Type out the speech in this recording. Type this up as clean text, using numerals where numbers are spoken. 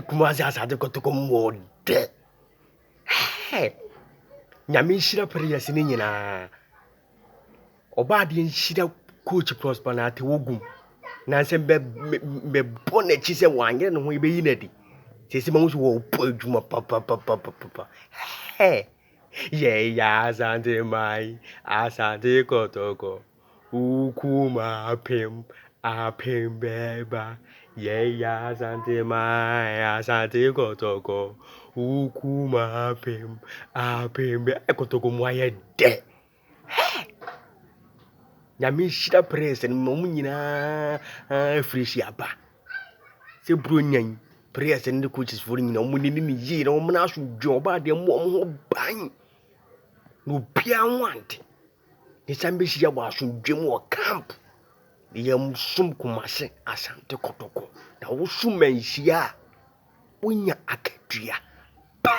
Kumasi asade kotoko mode. Hey, nyame nhyira prayers ni nyina. Oba de nhyira coach prosper na ate wogum. Na nsem be bona chi se wanye no ho ibeyi na di. Sesi ma wo wo po adwuma papa. Hey, ye ya asante mai, asante kotoko. Ukuma apem beba. Ye ya asante mai, asante kotoko. Ukuma apem be kotoko mo aye de. Nyame hyira praise no mo nyina fresh aba. Se bro nyan praise no coaches for nyina mo ni ni yi na mo na so dwo ba de mo ho ban. No bia want. Ni sambe hyia bo asomdwem wo camp. Yam sum kumase asante kotoko. Na wo sum anhyia wonya akadua. Ba